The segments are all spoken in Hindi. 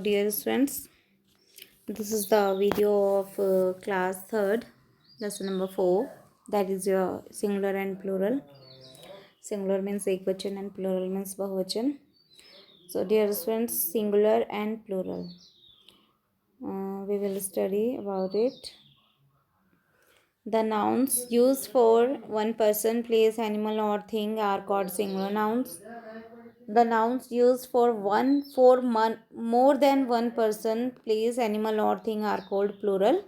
Dear students, this is the video of class 3rd, lesson number 4, that is your singular and plural. Singular means ekvachan and plural means bahuvachan. So dear students, singular and plural, we will study about it. The nouns used for one person, place, animal or thing are called singular nouns. The nouns used for more than one person, place, animal or thing are called plural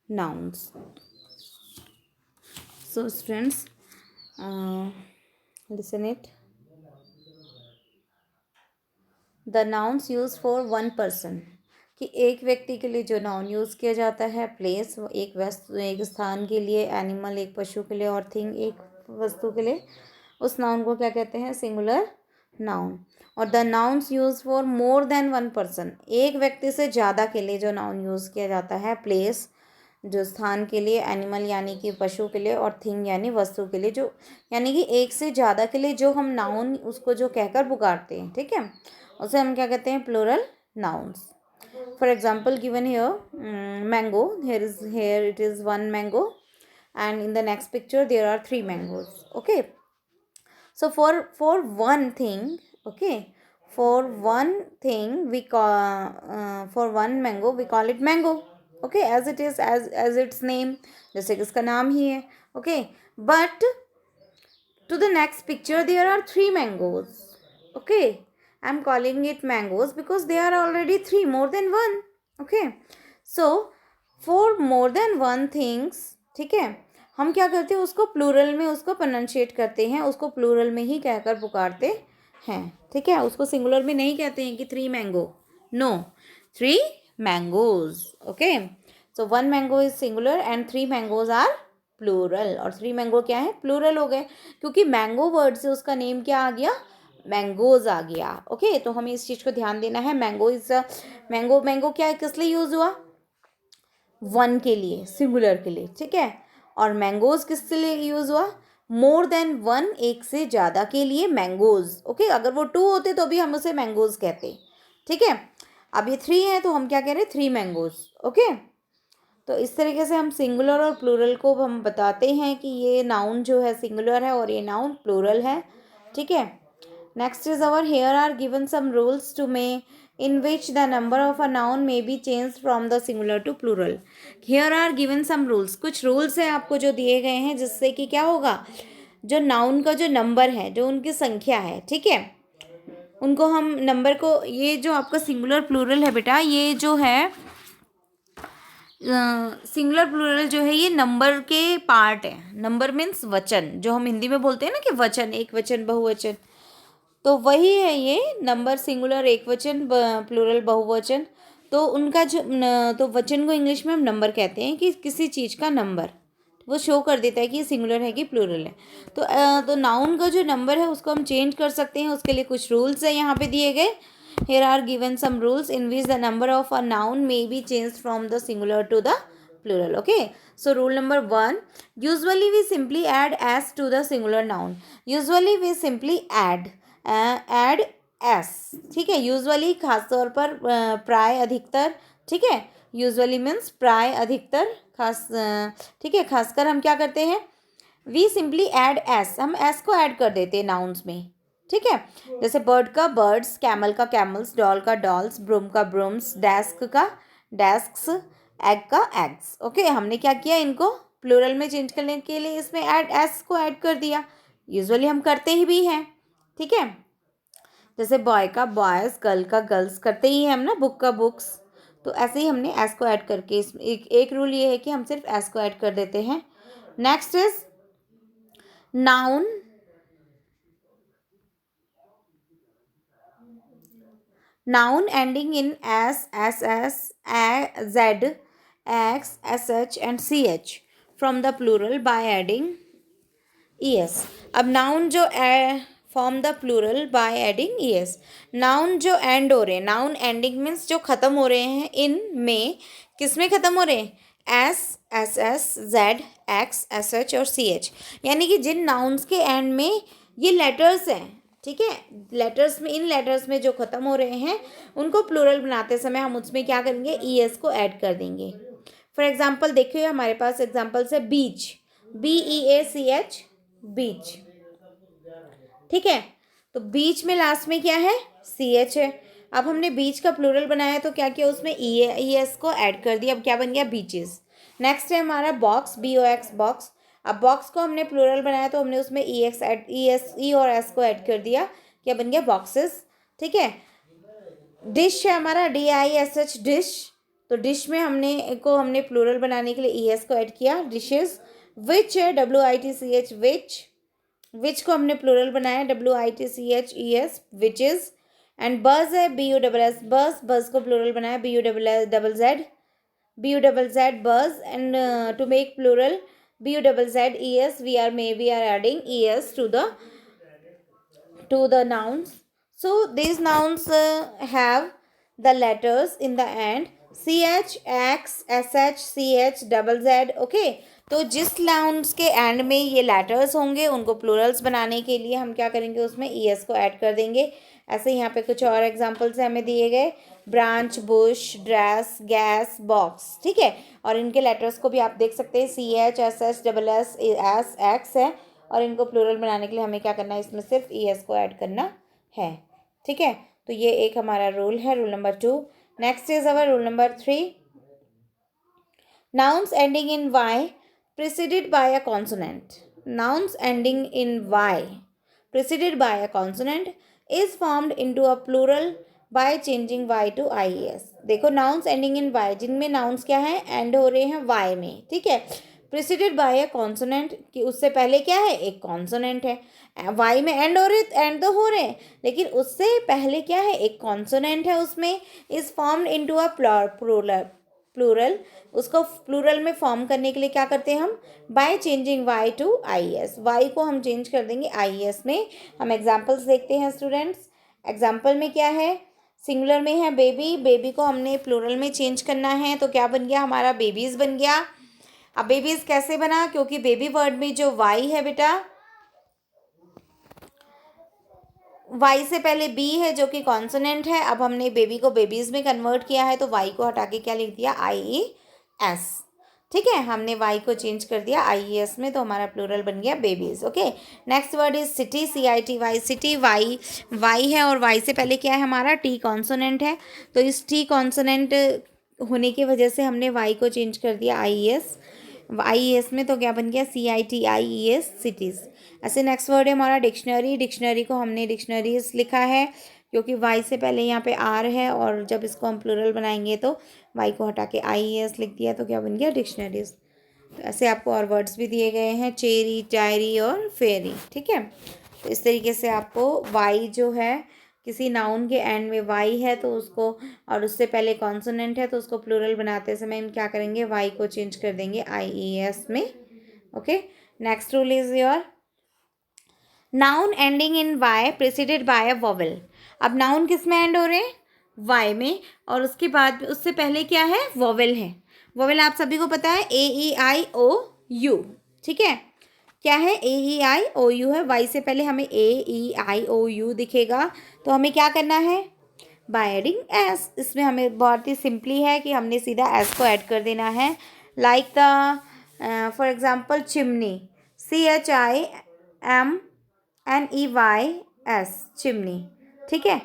nouns. So students, listen it. The nouns used for one person, कि एक व्यक्ति के लिए जो नाउन यूज़ किया जाता है, प्लेस एक वस्तु एक स्थान के लिए, एनिमल एक पशु के लिए और थिंग एक वस्तु के लिए, उस नाउन को क्या कहते हैं? Singular noun. और the nouns use for more than one person, एक व्यक्ति से ज़्यादा के लिए जो नाउन यूज़ किया जाता है, प्लेस जो स्थान के लिए, एनिमल यानी कि पशु के लिए और थिंग यानी वस्तु के लिए, जो यानी कि एक से ज़्यादा के लिए जो हम नाउन उसको जो कहकर पुकारते हैं, ठीक है, उसे हम क्या कहते हैं? Plural nouns. For example given here mango, here it is one mango and in the next picture there are 3 mangoes. Okay, so for one thing, okay, for one thing we call for one mango we call it mango. Okay, as it is, as its name, जैसे कि इसका नाम ही है. Okay, but to the next picture there are 3 mangoes. Okay, I'm calling it mangoes because they are already 3, more than one. Okay, so for more than one things, ठीक है, हम क्या करते हैं? उसको प्लूरल में उसको प्रोनाउंशिएट करते हैं, उसको प्लूरल में ही कहकर पुकारते हैं, ठीक है. उसको सिंगुलर में नहीं कहते हैं कि 3 mango, no, 3 mangoes. Okay, so 1 mango is singular and 3 mangoes are plural. और 3 मैंगो क्या है? प्लूरल हो गए, क्योंकि मैंगो वर्ड से उसका नेम क्या आ गया? मैंगोज आ गया. ओके, तो हमें इस चीज़ को ध्यान देना है. मैंगो इज मैंगो क्या है? किस लिए यूज़ हुआ? वन के लिए, सिंगुलर के लिए, ठीक है. और मैंगोज किस लिए यूज़ हुआ? मोर देन वन, एक से ज़्यादा के लिए मैंगोज. ओके, अगर वो 2 होते तो भी हम उसे मैंगोज कहते, ठीक है. अब ये 3 है तो हम क्या कह रहे हैं? 3 मैंगोज. ओके, तो इस तरीके से हम सिंगुलर और प्लूरल को हम बताते हैं कि ये नाउन जो है सिंगुलर है और ये नाउन प्लूरल है, ठीक है. Next is our here are given some rules to may in which the number of a noun may be changed from the singular to plural. Here are given some rules. कुछ रूल्स हैं आपको जो दिए गए हैं, जिससे कि क्या होगा? जो नाउन का जो नंबर है, जो उनकी संख्या है, ठीक है, उनको हम नंबर को, ये जो आपका सिंगुलर प्लूरल है बेटा, ये जो है सिंगुलर प्लूरल जो है ये नंबर के पार्ट है. नंबर मीन्स वचन, जो हम हिंदी में बोलते हैं ना कि वचन, एक वचन, बहुवचन, तो वही है ये नंबर. सिंगुलर एक वचन, प्लूरल बहुवचन. तो उनका जो तो वचन को इंग्लिश में हम नंबर कहते हैं, कि किसी चीज़ का नंबर वो शो कर देता है कि ये सिंगुलर है कि प्लूरल है. तो नाउन का जो नंबर है उसको हम चेंज कर सकते हैं. उसके लिए कुछ रूल्स है यहाँ पे दिए गए. Here are given some rules in which the number of a noun may be changed from the singular to the plural. Okay, so rule number 1, usually we simply add s to the singular noun. Usually we simply add S, ठीक है. यूजुअली खासतौर पर, प्राय, अधिकतर, ठीक है. यूजुअली मीन्स प्राय, अधिकतर, खास, ठीक है. खासकर हम क्या करते हैं? वी सिंपली ऐड एस, हम एस को ऐड कर देते हैं नाउन्स में, ठीक है. जैसे बर्ड का बर्ड्स, कैमल का कैमल्स, डॉल का डॉल्स, ब्रूम का ब्रूम्स, डेस्क का डेस्क्स, एग का एग्स. ओके, हमने क्या किया? इनको प्लूरल में चेंज करने के लिए इसमें एस को ऐड कर दिया. यूजुअली हम करते ही भी हैं, ठीक है. जैसे बॉय का बॉयज़, गर्ल का गर्ल्स करते ही हैं हम ना, बुक का बुक्स. तो ऐसे ही हमने एस को ऐड करके, एक रूल ये है कि हम सिर्फ एस को ऐड कर देते हैं. Next is noun. Noun ending in S, S S, Z, X, S H and C H from the plural by adding E S. अब नाउन जो form the plural by adding E S. Noun जो एंड हो रहे हैं, नाउन एंडिंग मीन्स जो ख़त्म हो रहे हैं इन में, किस में ख़त्म हो रहे हैं? S, S S, Z, X, S H और सी एच. यानी कि जिन नाउन्स के एंड में ये लेटर्स हैं, ठीक है। लेटर्स में, इन लेटर्स में जो ख़त्म हो रहे हैं उनको प्लूरल बनाते समय हम उसमें क्या करेंगे, ई एस को ऐड कर देंगे। फॉर एग्जाम्पल देखिए हमारे पास एग्जाम्पल्स है बीच, BEACH, बीच, ठीक है। तो बीच में लास्ट में क्या है, CH है। अब हमने बीच का प्लूरल बनाया तो क्या किया, उसमें ES को ऐड कर दिया, अब क्या बन गया, बीचेस। नेक्स्ट है हमारा बॉक्स, BOX, बॉक्स। अब बॉक्स को हमने प्लूरल बनाया तो हमने उसमें E और S को ऐड कर दिया, क्या बन गया, बॉक्सेस, ठीक है। डिश है हमारा, DISH, डिश। तो डिश में हमने प्लूरल बनाने के लिए ES को ऐड किया, डिशेस। विच है, WITCH, विच को हमने प्लूरल बनाया, WITCHES, विचेस। एंड बज है, BUSS, बज को प्लूरल बनाया, BUZZ, buzz. And to make plural BUZZES, we are adding ES to the nouns. So these nouns have the letters in the end, CH, X, SH, CH, ZZ, okay। तो जिस nouns के एंड में ये लेटर्स होंगे उनको प्लूरल्स बनाने के लिए हम क्या करेंगे, उसमें ES को ऐड कर देंगे। ऐसे यहाँ पे कुछ और एग्जांपल्स हमें दिए गए, branch, Bush, dress, gas, box, ठीक है। और इनके लेटर्स को भी आप देख सकते हैं, CH, SS, SS, X है। और इनको प्लूरल बनाने के लिए हमें क्या करना है, इसमें सिर्फ ES को ऐड करना है, ठीक है। तो ये एक हमारा रूल है, rule number 2। Next is our rule number 3, nouns ending in Y preceded by a consonant. Nouns ending in Y preceded by a consonant is formed into a plural by changing Y to IES। देखो nouns ending in Y, जिनमें nouns क्या है, एंड हो रहे हैं Y में, ठीक है। प्रिसीडेड बाय अ कॉन्सोनेंट, कि उससे पहले क्या है, एक कॉन्सोनेंट है। वाई में एंड हो रहे, एंड तो हो रहे हैं, लेकिन उससे पहले क्या है, एक कॉन्सोनेंट है उसमें। Is formed into a plural, उसको प्लूरल में फॉर्म करने के लिए क्या करते हैं हम, by changing Y to IES, Y को हम चेंज कर देंगे IES में। हम एग्जाम्पल्स देखते हैं स्टूडेंट्स। एग्जाम्पल में क्या है, सिंगुलर में है बेबी, बेबी को हमने प्लूरल में चेंज करना है तो क्या बन गया, हमारा बेबीज बन गया। अब बेबीज कैसे बना, क्योंकि बेबी वर्ड में जो वाई है बेटा, वाई से पहले बी है जो कि कॉन्सोनेंट है। अब हमने बेबी को बेबीज में कन्वर्ट किया है तो वाई को हटा के क्या लिख दिया, IES, ठीक है। हमने वाई को चेंज कर दिया IES में, तो हमारा प्लूरल बन गया babies, okay. Next word is city, CITY, city, Y है और वाई से पहले क्या है हमारा, टी कॉन्सोनेंट है। तो इस टी कॉन्सोनेंट होने की वजह से हमने वाई को चेंज कर दिया IES में, तो क्या बन गया, CITIES, सिटीज़। ऐसे नेक्स्ट वर्ड है हमारा डिक्शनरी, डिक्शनरी को हमने डिक्शनरीज लिखा है क्योंकि वाई से पहले यहाँ पे आर है, और जब इसको हम प्लूरल बनाएंगे तो वाई को हटा के IES लिख दिया, तो क्या बन गया, डिक्शनरीज। तो ऐसे आपको और वर्ड्स भी दिए गए हैं, चेरी, डायरी और फेरी, ठीक है। तो इस तरीके से आपको वाई जो है, किसी नाउन के एंड में वाई है तो उसको, और उससे पहले कॉन्सोनेंट है तो उसको प्लूरल बनाते समय हम क्या करेंगे, वाई को चेंज कर देंगे IES में, okay. Next rule is your noun ending in Y preceded by a vowel. अब नाउन किस में एंड हो रहे हैं, वाई में, और उसके बाद उससे पहले क्या है, वोवेल है। वोवेल आप सभी को पता है, AEIOU, ठीक है। क्या है, AEIOU है, वाई से पहले हमें AEIOU दिखेगा, तो हमें क्या करना है, बाय एडिंग एस। इसमें हमें बहुत ही सिंपली है कि हमने सीधा एस को ऐड कर देना है। Like the for example chimney, CHIMNEYS, chimney, ठीक है,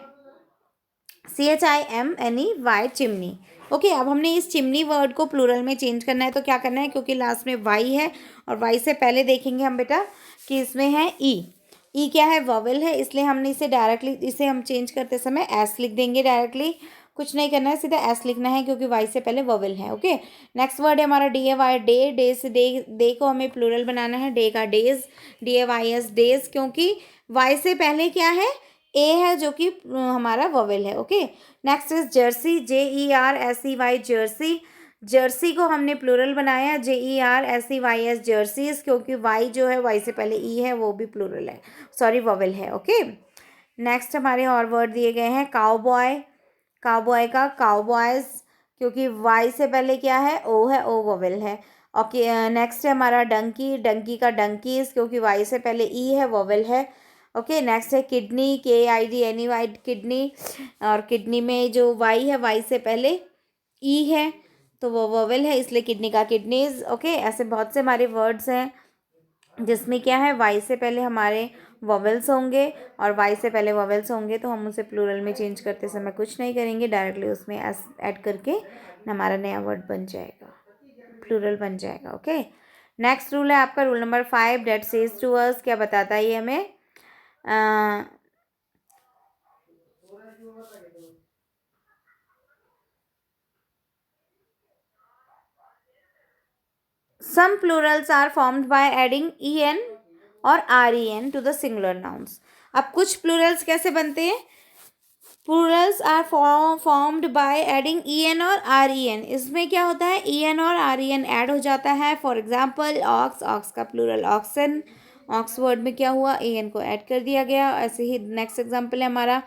CHIMNEY, चिमनी, ओके। अब हमने इस चिमनी वर्ड को प्लूरल में चेंज करना है तो क्या करना है, क्योंकि लास्ट में वाई है और वाई से पहले देखेंगे हम बेटा कि इसमें है ई क्या है, वोवेल है, इसलिए हमने इसे डायरेक्टली, इसे हम चेंज करते समय एस लिख देंगे डायरेक्टली, कुछ नहीं करना है, सीधा एस लिखना है क्योंकि वाई से पहले वोवेल है, ओके। नेक्स्ट वर्ड है हमारा DAY, डे से डे को हमें प्लूरल बनाना है, डे का डेज, DAYS, डेज, क्योंकि वाई से पहले क्या है, ए है जो कि हमारा वोवेल है, okay. Next is Jersey, JERSEY, Jersey, Jersey को हमने प्लूरल बनाया, JERSEYS, जर्सीज, क्योंकि वाई जो है, वाई से पहले ई है, वो भी प्लूरल है, सॉरी वोवेल है, ओके। नेक्स्ट हमारे और वर्ड दिए गए हैं, काउबॉय, काउबॉय का काउबॉयज, क्योंकि वाई से पहले क्या है, ओ है, ओ वोवेल है, ओके। नेक्स्ट है हमारा डंकी, डंकी का डंकीज, क्योंकि वाई से पहले ई है, वोवेल है, ओके, नेक्स्ट है किडनी, KIDNEY, किडनी। और किडनी में जो वाई है, वाई से पहले ई है तो वो वोवेल है, इसलिए किडनी का किडनीज। ओके, ऐसे बहुत से हमारे वर्ड्स हैं जिसमें क्या है, वाई से पहले हमारे वोवेल्स होंगे, और वाई से पहले वोवेल्स होंगे तो हम उसे प्लूरल में चेंज करते समय कुछ नहीं करेंगे, डायरेक्टली उसमें एस ऐड करके हमारा नया वर्ड बन जाएगा, प्लूरल बन जाएगा। ओके, नेक्स्ट रूल है आपका rule number 5, that says to us. क्या बताता है ये हमें? Some plurals are formed by adding en और ren to the singular nouns। अब कुछ plurals कैसे बनते हैं? Plurals are formed by adding en और ren। इसमें क्या होता है, en और ren ऐड हो जाता है। फॉर एग्जाम्पल ऑक्स, ऑक्स का प्लूरल ऑक्सन, ऑक्स वर्ड में क्या हुआ, en को ऐड कर दिया गया। ऐसे ही नेक्स्ट एग्जाम्पल है हमारा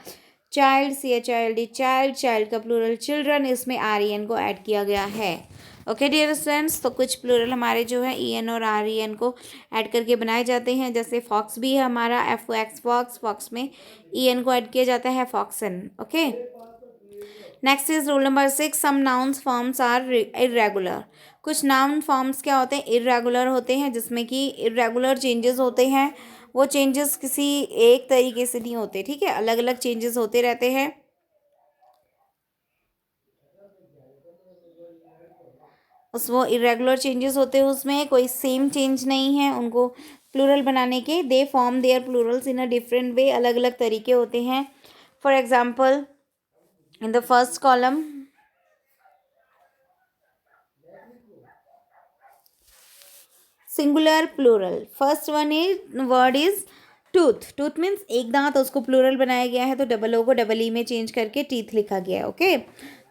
चाइल्ड, CHILD, चाइल्ड, चाइल्ड का प्लूरल चिल्ड्रन, इसमें ren को ऐड किया गया है। ओके डियर स्टूडेंट्स, तो कुछ प्लूरल हमारे जो है en और ren को ऐड करके बनाए जाते हैं। जैसे फॉक्स भी है हमारा, FOX फॉक्स, फॉक्स में en को ऐड किया जाता है, foxen. Okay, next is rule number 6, some nouns forms are irregular. कुछ नाउन फॉर्म्स क्या होते हैं, इरेगुलर होते हैं, जिसमें कि इरेगुलर चेंजेस होते हैं। वो चेंजेस किसी एक तरीके से नहीं होते, ठीक है, अलग अलग चेंजेस होते रहते हैं। वो इरेगुलर चेंजेस होते हैं, उसमें कोई सेम चेंज नहीं है उनको प्लूरल बनाने के। They form their plurals in a different way, अलग अलग तरीके होते हैं। For example in the first column, singular plural, first one is word is tooth. Tooth means एक दांत, उसको प्लूरल बनाया गया है तो डबल ओ को डबल ई में चेंज करके टीथ लिखा गया है। ओके,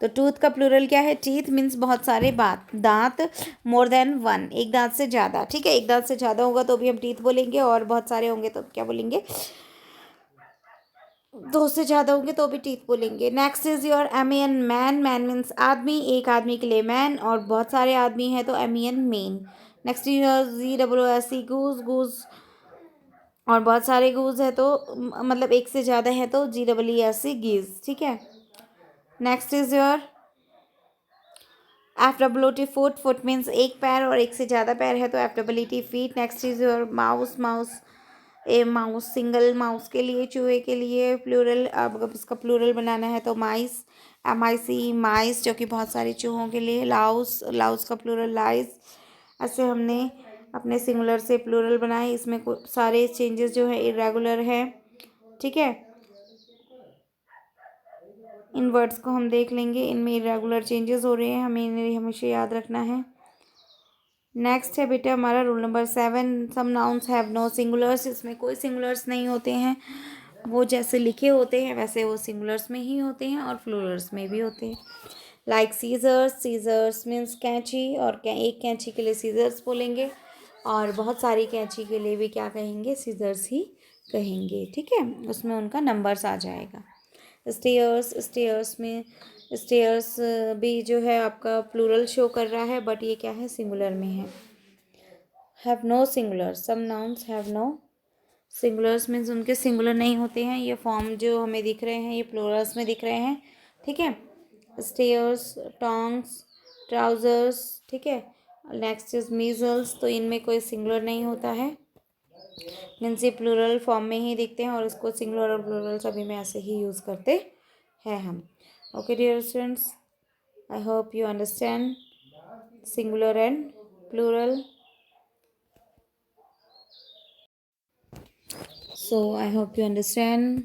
तो टूथ का प्लूरल क्या है, टीथ मीन्स बहुत सारे दांत, मोर देन वन, एक दांत से ज़्यादा, ठीक है, एक दांत से ज़्यादा होगा तो भी हम टीथ बोलेंगे, और बहुत सारे होंगे तो क्या बोलेंगे, दो से ज़्यादा होंगे तो भी टीथ बोलेंगे। नेक्स्ट इज योर एमियन, मैन, मैन मीन्स आदमी, एक आदमी के लिए मैन, और बहुत सारे आदमी हैं तो एमियन मेन। नेक्स्ट इज GOOSE, गूज, गूज, और बहुत सारे गूज है तो मतलब एक से ज़्यादा है तो GEESE, गीज, ठीक है। Next is your FWT, foot, foot means एक पैर, और एक से ज़्यादा पैर है तो FWT, feet. Next is your mouse, mouse, A mouse, single mouse के लिए, चूहे के लिए प्लूरल, अब इसका प्लूरल बनाना है तो माइस, MIC, माइस, जो कि बहुत सारे चूहों के लिए। लाउस, लाउस का प्लूरल लाइस। ऐसे हमने अपने सिंगुलर से प्लूरल बनाए, इसमें सारे चेंजेस जो है इरेगुलर है, ठीक है। इन वर्ड्स को हम देख लेंगे, इनमें इरेगुलर चेंजेस हो रहे हैं, हमें इन्हें हमेशा याद रखना है। नेक्स्ट है बेटा हमारा rule number 7, some nouns have no singulars. इसमें कोई सिंगुलर्स नहीं होते हैं, वो जैसे लिखे होते हैं वैसे वो सिंगुलर्स में ही होते हैं और प्लूरल्स में भी होते हैं। लाइक सीजर्स, सीजर्स मीन्स कैंची, और एक कैंची के लिए सीजर्स बोलेंगे, और बहुत सारी कैंची के लिए भी क्या कहेंगे, सीजर्स ही कहेंगे, ठीक है, उसमें उनका नंबर्स आ जाएगा। स्टेयर्स, स्टेयर्स में स्टेयर्स भी जो है आपका प्लूरल शो कर रहा है, बट ये क्या है, सिंगुलर में है। Have no singular, some nouns have no singulars means उनके सिंगुलर नहीं होते हैं। ये फॉर्म जो हमें दिख रहे हैं ये प्लूरल्स में दिख रहे हैं, ठीक है। स्टेयर्स, टोंग्स, ट्राउजर्स, ठीक है। नेक्स्ट इज मीजल्स, तो इनमें कोई सिंगुलर नहीं होता है, मीन्स ये प्लूरल फॉर्म में ही दिखते हैं, और इसको सिंगुलर और प्लूरल सभी में ऐसे ही यूज़ करते हैं हम। Okay dear students, I hope you understand singular and plural. So I hope you understand.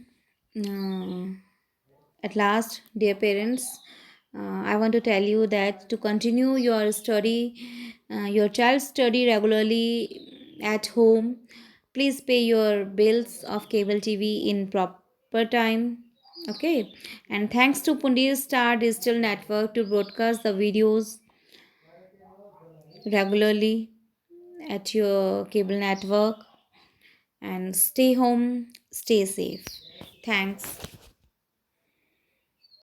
At last, dear parents, I want to tell you that to continue your study, your child's study regularly at home, please pay your bills of cable TV in proper time. Okay, and thanks to Pundir Star Digital Network to broadcast the videos regularly at your cable network. And stay home, stay safe. Thanks.